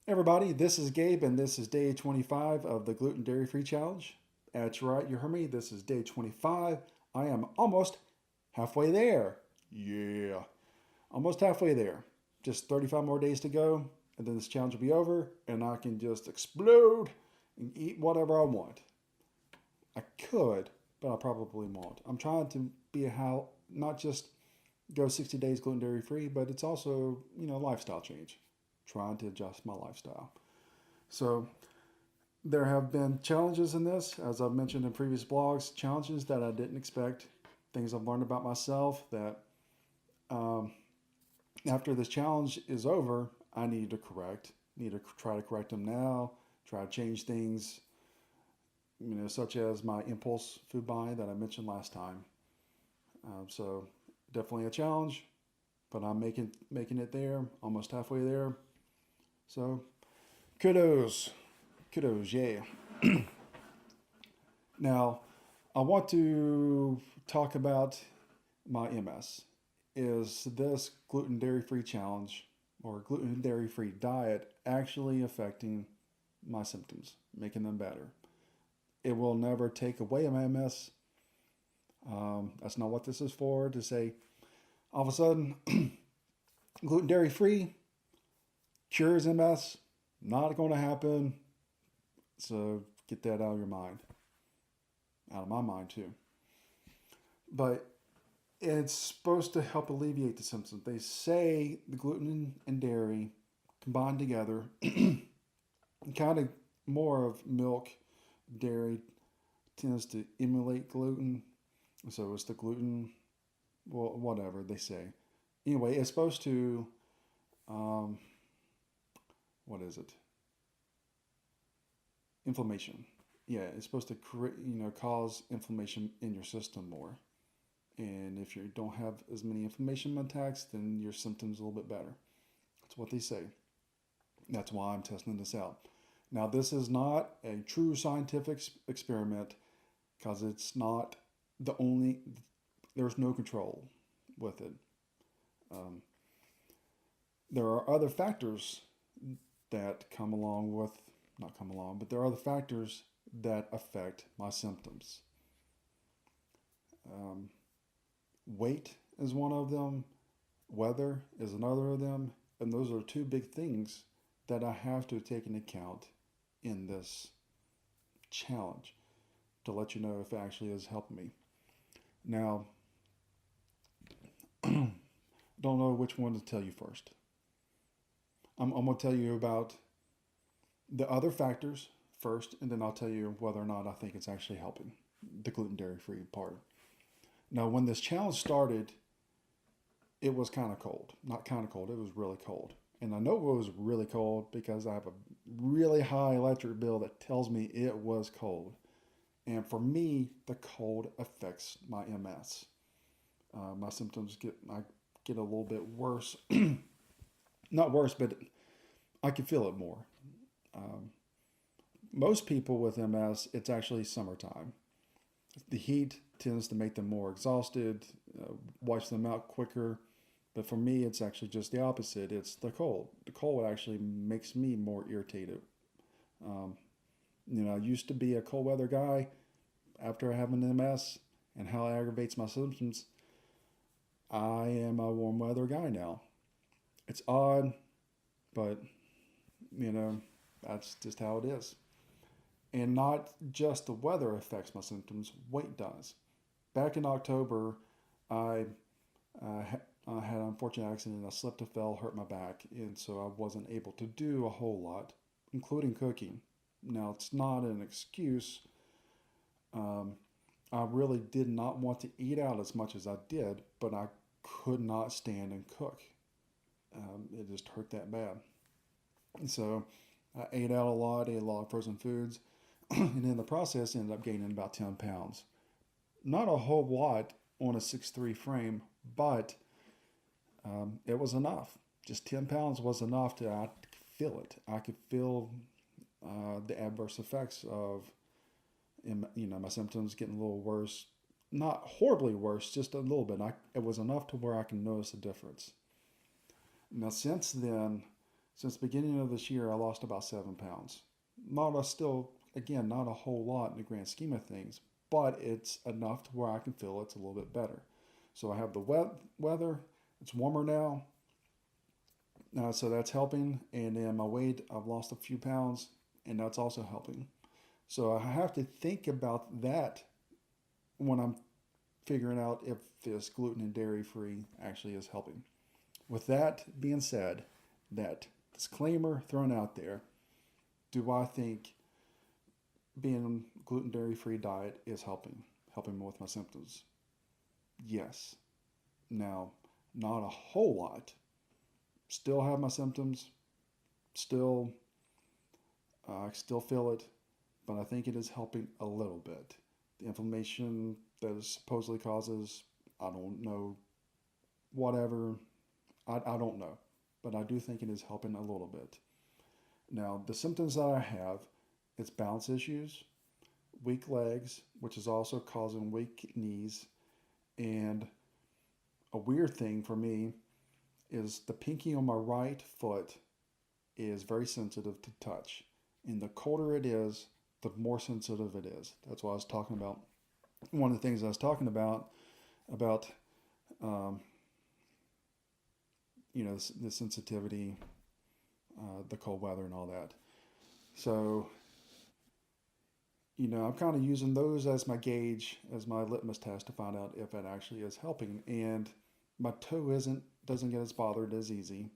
Everybody, this is Gabe, and this is day 25 of the Gluten Dairy Free Challenge. That's right, you heard me. This is day 25. I am almost halfway there. Yeah, almost halfway there. Just 35 more days to go, and then this challenge will be over, and I can just explode and eat whatever I want. I could, but I probably won't. I'm trying to be not just go 60 days gluten dairy free, but it's also, lifestyle change. Trying to adjust my lifestyle. So there have been challenges in this, as I've mentioned in previous blogs, challenges that I didn't expect, things I've learned about myself that um, after this challenge is over, I need to correct, need to try to correct them now, try to change things, such as my impulse food buying that I mentioned last time. So definitely a challenge, but I'm making it there, almost halfway there. So kudos, kudos, yeah. Now, I want to talk about my MS. Is this gluten dairy free challenge or gluten dairy free diet actually affecting my symptoms, making them better? It will never take away my MS. That's not what this is for, to say all of a sudden gluten dairy free cures MS. Not going to happen. So get that out of your mind, out of my mind too. But it's supposed to help alleviate the symptoms. They say the gluten and dairy combined together, kind of more of milk, dairy tends to emulate gluten. So it's the gluten, well, whatever they say. Anyway, it's supposed to, um, what is it? Inflammation. Yeah, it's supposed to cause inflammation in your system more. And if you don't have as many inflammation attacks, then your symptoms are a little bit better. That's what they say. That's why I'm testing this out. Now, this is not a true scientific experiment because it's not the only, there's no control with it. Um, there are other factors that come along with, not come along, but there are other factors that affect my symptoms. Um, Weight is one of them, weather is another of them, and those are two big things that I have to take into account in this challenge to let you know if it actually is helping me. Now, don't know which one to tell you first. I'm going to tell you about the other factors first, and then I'll tell you whether or not I think it's actually helping the gluten dairy free part. Now, when this challenge started, it was kind of cold. Not kind of cold, it was really cold. And I know it was really cold because I have a really high electric bill that tells me it was cold. And for me, the cold affects my MS. My symptoms I get a little bit worse. Not worse, but I can feel it more. Um, Most people with MS, it's actually summertime. The heat tends to make them more exhausted, wipes them out quicker. But for me, it's actually just the opposite. It's the cold. The cold actually makes me more irritated. Um, I used to be a cold weather guy after having MS and how it aggravates my symptoms. I am a warm weather guy now. It's odd, but you know, that's just how it is. And not just the weather affects my symptoms, weight does. Back in October, I, I had an unfortunate accident. I slipped and fell, hurt my back, and so I wasn't able to do a whole lot, including cooking. Now, it's not an excuse. Um, I really did not want to eat out as much as I did, but I could not stand and cook. It just hurt that bad. And so I ate out a lot, ate a lot of frozen foods, and in the process ended up gaining about 10 pounds. Not a whole lot on a 6'3" frame, but it was enough. Just 10 pounds was enough to I could feel it. I could feel the adverse effects of my symptoms getting a little worse. Not horribly worse, just a little bit. It was enough to where I can notice a difference. Now, since then, Since the beginning of this year, I lost about 7 pounds. Not a whole lot in the grand scheme of things, but it's enough to where I can feel it's a little bit better. So I have the weather. It's warmer now, so that's helping. And then my weight, I've lost a few pounds, and that's also helping. So I have to think about that when I'm figuring out if this gluten and dairy free actually is helping. With that being said, that disclaimer thrown out there, do I think being gluten dairy free diet is helping me with my symptoms? Yes. Now, not a whole lot. Still have my symptoms. Still, I still feel it, but I think it is helping a little bit. The inflammation that it supposedly causes, I don't know. Whatever, I don't know, but I do think it is helping a little bit. Now, the symptoms that I have, it's balance issues, weak legs, which is also causing weak knees, and a weird thing for me is the pinky on my right foot is very sensitive to touch. And the colder it is, the more sensitive it is. That's what I was talking about. One of the things I was talking about, um, the sensitivity, the cold weather, and all that. So, I'm kind of using those as my gauge, as my litmus test to find out if it actually is helping. And my toe doesn't get as bothered as easy.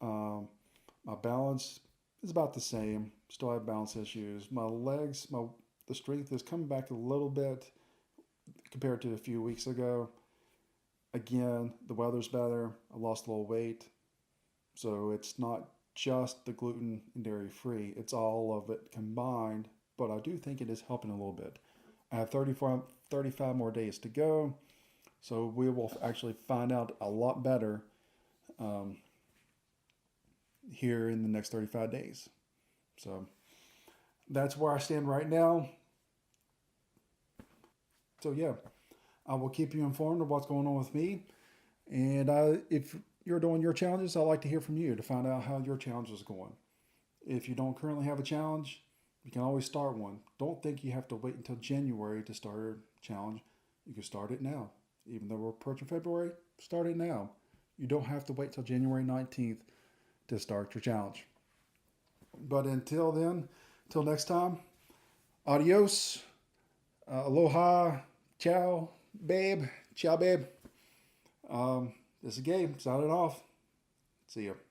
My balance is about the same. Still have balance issues. My legs, the strength is coming back a little bit compared to a few weeks ago. Again, the weather's better. I lost a little weight. So it's not just the gluten and dairy free, it's all of it combined. But I do think it is helping a little bit. I have 35 more days to go. So we will actually find out a lot better um, here in the next 35 days. So that's where I stand right now. So yeah, I will keep you informed of what's going on with me. And if you're doing your challenges, I'd like to hear from you to find out how your challenge is going. If you don't currently have a challenge, you can always start one. Don't think you have to wait until January to start a challenge. You can start it now. Even though we're approaching February, start it now. You don't have to wait till January 19th to start your challenge. But until then, till next time, adios, aloha, ciao, babe, ciao, babe. This is Gabe, signing off. See ya.